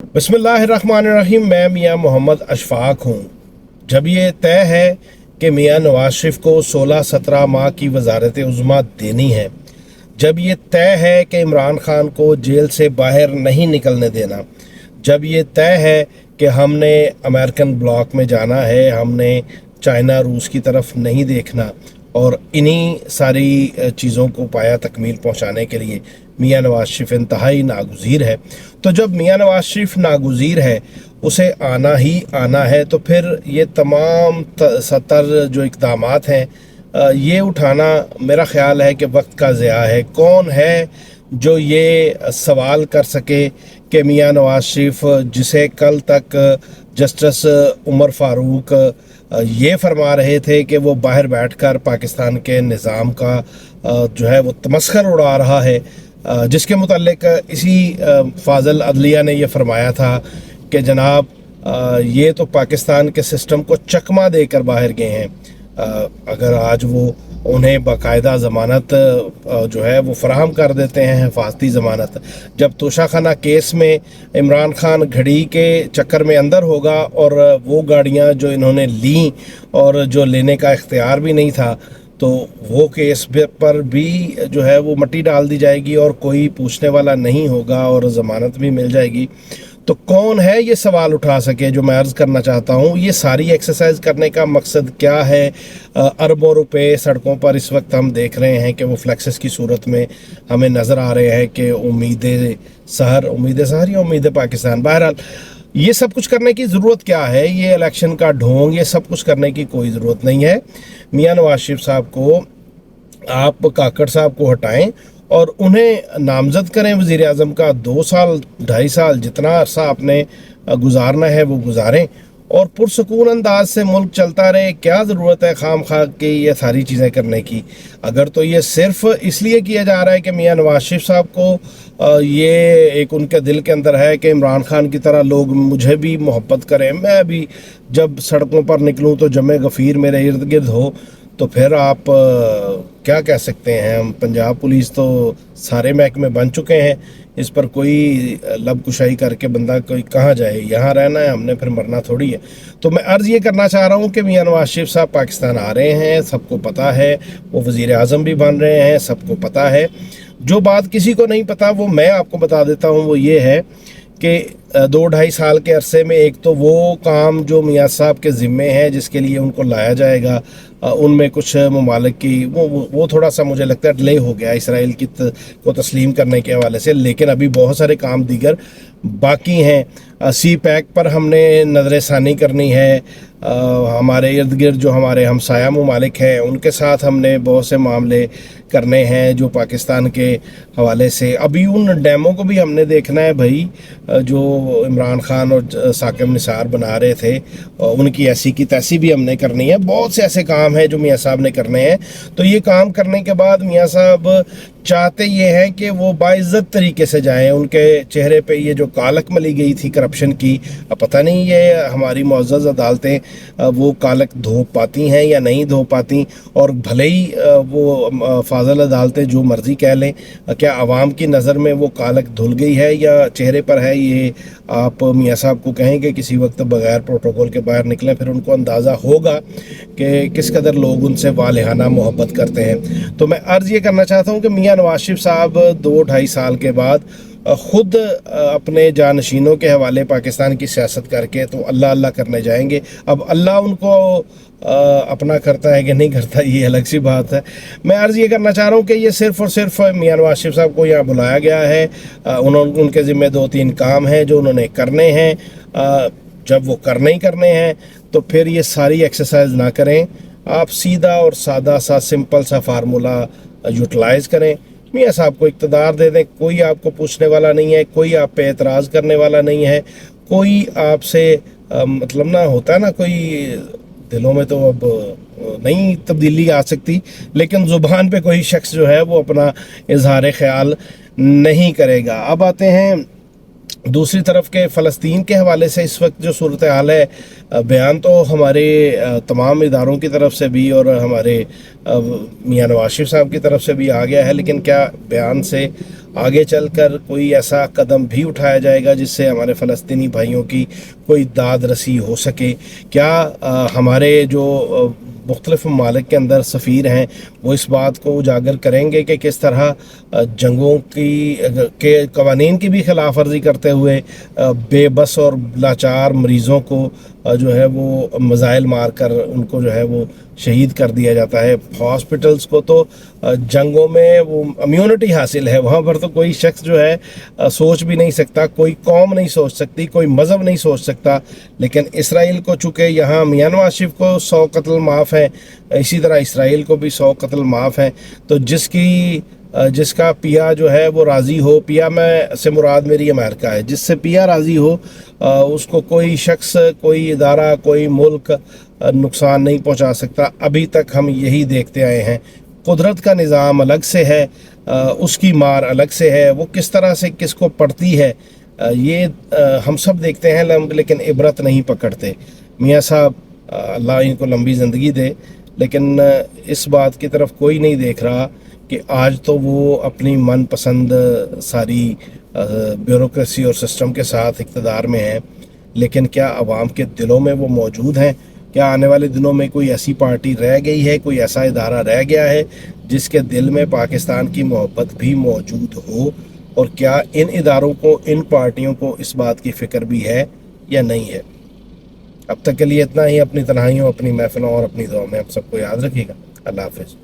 बिस्मिल्लाहिर्रहमानिर्रहीम। मैं मियां मोहम्मद अशफाक हूँ। जब ये तय है कि मियां नवाज शरीफ को 16-17 माह की वजारत उज़्मा देनी है, जब ये तय है कि इमरान खान को जेल से बाहर नहीं निकलने देना, जब ये तय है कि हमने अमेरिकन ब्लॉक में जाना है, हमने चाइना रूस की तरफ नहीं देखना, और इन्हीं सारी चीज़ों को पाया तकमील पहुंचाने के लिए मियां नवाज शरीफ इंतहाई नागुज़ीर है। तो जब मियां नवाज शरीफ नागुज़ीर है, उसे आना ही आना है, तो फिर ये तमाम सतर जो इक़दामात हैं ये उठाना मेरा ख़्याल है कि वक्त का ज़िया है। कौन है जो ये सवाल कर सके कि मियां नवाज शरीफ, जिसे कल तक जस्टिस उमर फ़ारूक ये फरमा रहे थे कि वो बाहर बैठकर पाकिस्तान के निज़ाम का जो है वो तमस्खर उड़ा रहा है, जिसके मुतल्लिक इसी फाज़ल अदलिया ने ये फरमाया था कि जनाब ये तो पाकिस्तान के सिस्टम को चकमा देकर बाहर गए हैं। अगर आज वो उन्हें बाकायदा ज़मानत जो है वो फराहम कर देते हैं, हिफाजती ज़मानत, जब तोशाखाना केस में इमरान खान घड़ी के चक्कर में अंदर होगा और वो गाड़ियां जो इन्होंने ली और जो लेने का इख्तियार भी नहीं था, तो वो केस पर भी जो है वो मट्टी डाल दी जाएगी और कोई पूछने वाला नहीं होगा और ज़मानत भी मिल जाएगी। तो कौन है ये सवाल उठा सके? जो मैं अर्ज़ करना चाहता हूँ, ये सारी एक्सरसाइज करने का मकसद क्या है? अरबों रुपए सड़कों पर इस वक्त हम देख रहे हैं कि वो फ्लैक्सेस की सूरत में हमें नज़र आ रहे हैं कि उम्मीदें सहर या उम्मीदें पाकिस्तान। बहरहाल ये सब कुछ करने की ज़रूरत क्या है? ये इलेक्शन का ढोंग, ये सब कुछ करने की कोई ज़रूरत नहीं है। मियां नवाज शरीफ साहब को, आप काकड़ साहब को हटाएं और उन्हें नामज़द करें वज़ीर आज़म का। 2 साल 2.5 साल जितना अरसा आपने गुजारना है वो गुजारें और पुरसकून अंदाज से मुल्क चलता रहे। क्या ज़रूरत है खाम खा के ये सारी चीज़ें करने की? अगर तो ये सिर्फ़ इसलिए किया जा रहा है कि मियां नवाज शरीफ साहब को ये एक उनके दिल के अंदर है कि इमरान खान की तरह लोग मुझे भी मोहब्बत करें, मैं भी जब सड़कों पर निकलूँ तो जमे गफ़ीर मेरे इर्द गिर्द हो, तो फिर आप क्या कह सकते हैं? हम पंजाब पुलिस तो सारे महकमे बन चुके हैं, इस पर कोई लब कुशाई करके बंदा कोई कहाँ जाए? यहाँ रहना है हमने, फिर मरना थोड़ी है। तो मैं अर्ज़ ये करना चाह रहा हूँ कि मियां नवाज शरीफ साहब पाकिस्तान आ रहे हैं, सबको पता है, वो वज़ीर आज़म भी बन रहे हैं, सबको पता है। जो बात किसी को नहीं पता वो मैं आपको बता देता हूँ, वो ये है कि 2-2.5 साल के अरसे में एक तो वो काम जो मियां साहब के ज़िम्मे हैं जिसके लिए उनको लाया जाएगा, उनमें कुछ ममालिक की वो थोड़ा सा मुझे लगता है डिले हो गया इसराइल की को तस्लीम करने के हवाले से, लेकिन अभी बहुत सारे काम दीगर बाकी हैं। सी पैक पर हमने नज़रसानी करनी है, हमारे इर्द गिर्द जो हमारे हमसाया ममालिक हैं उनके साथ हमने बहुत से मामले करने हैं जो पाकिस्तान के हवाले से। अभी उन डैमों को भी हमने देखना है भाई, जो इमरान खान और साकिब निसार बना रहे थे, उनकी ऐसी की तैसी भी हमने करनी है। बहुत से ऐसे काम हैं जो मियां साहब ने करने हैं। तो ये काम करने के बाद मियां साहब चाहते ये हैं कि वो बाइज्जत तरीके से जाएं। उनके चेहरे पे ये जो कालक मली गई थी करप्शन की, पता नहीं ये हमारी मुअज़्ज़ज़ अदालतें वो कालक धो पाती हैं या नहीं धो पाती, और भले ही वो फाजल अदालतें जो मर्ज़ी कह लें, क्या आवाम की नज़र में वो कालक धुल गई है या चेहरे पर है? ये आप मियां साहब को कहें कि किसी वक्त बग़ैर प्रोटोकॉल के बाहर निकलें, फिर उनको अंदाज़ा होगा कि किस कदर लोग उनसे वालिहाना मोहब्बत करते हैं। तो मैं अर्ज़ ये करना चाहता हूँ कि मियां नवाज शरीफ साहब 2-2.5 साल के बाद ख़ुद अपने जानशीनों के हवाले पाकिस्तान की सियासत करके तो अल्लाह अल्लाह करने जाएंगे। अब अल्लाह उनको अपना करता है कि नहीं करता, ये अलग सी बात है। मैं अर्ज़ ये करना चाह रहा हूँ कि ये सिर्फ़ और सिर्फ मियां नवाज शरीफ साहब को यहाँ बुलाया गया है। उनके ज़िम्मे 2-3 काम हैं जो उन्होंने करने हैं। जब वो करने ही करने हैं तो फिर ये सारी एक्सरसाइज ना करें, आप सीधा और सादा सा सिंपल सा फार्मूला यूटिलाइज़ करें। मियां साहब को इक़्तिदार दे दें, कोई आपको पूछने वाला नहीं है, कोई आप पे एतराज़ करने वाला नहीं है, कोई आपसे मतलब ना होता है ना, कोई दिलों में तो अब नहीं तब्दीली आ सकती, लेकिन ज़ुबान पे कोई शख्स जो है वो अपना इजहार ख्याल नहीं करेगा। अब आते हैं दूसरी तरफ के फ़लस्तीन के हवाले से इस वक्त जो सूरत हाल है, बयान तो हमारे तमाम इदारों की तरफ से भी और हमारे मियां नवाज शरीफ साहब की तरफ से भी आ गया है, लेकिन क्या बयान से آگے چل کر کوئی ایسا قدم بھی اٹھایا جائے گا جس سے ہمارے فلسطینی بھائیوں کی کوئی داد رسی ہو سکے؟ کیا ہمارے جو مختلف ممالک کے اندر سفیر ہیں وہ اس بات کو اجاگر کریں گے کہ کس طرح جنگوں کے قوانین کی بھی خلاف ورزی کرتے ہوئے بے بس اور لاچار مریضوں کو جو ہے وہ میزائل مار کر ان کو جو ہے وہ شہید کر دیا جاتا ہے؟ ہاسپٹلس کو تو جنگوں میں وہ امیونٹی حاصل ہے، وہاں پر تو کوئی شخص جو ہے سوچ بھی نہیں سکتا، کوئی قوم نہیں سوچ سکتی، کوئی مذہب نہیں سوچ سکتا، لیکن اسرائیل کو چونکہ یہاں میاں نواز شریف کو 100 قتل معاف ہیں، اسی طرح اسرائیل کو بھی 100 قتل معاف ہیں، تو جس کا پیا جو ہے وہ راضی ہو، پیا میں سے مراد میری امریکہ ہے، جس سے پیا راضی ہو اس کو کوئی شخص، کوئی ادارہ، کوئی ملک نقصان نہیں پہنچا سکتا۔ ابھی تک ہم یہی دیکھتے آئے ہیں۔ قدرت کا نظام الگ سے ہے، اس کی مار الگ سے ہے، وہ کس طرح سے کس کو پڑتی ہے یہ ہم سب دیکھتے ہیں، لیکن عبرت نہیں پکڑتے۔ میاں صاحب اللہ ان کو لمبی زندگی دے، لیکن اس بات کی طرف کوئی نہیں دیکھ رہا کہ آج تو وہ اپنی من پسند ساری بیوروکریسی اور سسٹم کے ساتھ اقتدار میں ہیں، لیکن کیا عوام کے دلوں میں وہ موجود ہیں؟ کیا آنے والے دنوں میں کوئی ایسی پارٹی رہ گئی ہے، کوئی ایسا ادارہ رہ گیا ہے جس کے دل میں پاکستان کی محبت بھی موجود ہو؟ اور کیا ان اداروں کو، ان پارٹیوں کو اس بات کی فکر بھی ہے یا نہیں ہے؟ اب تک کے لیے اتنا ہی۔ اپنی تنہائیوں، اپنی محفلوں اور اپنی دعاؤں میں آپ سب کو یاد رکھیے گا۔ اللہ حافظ۔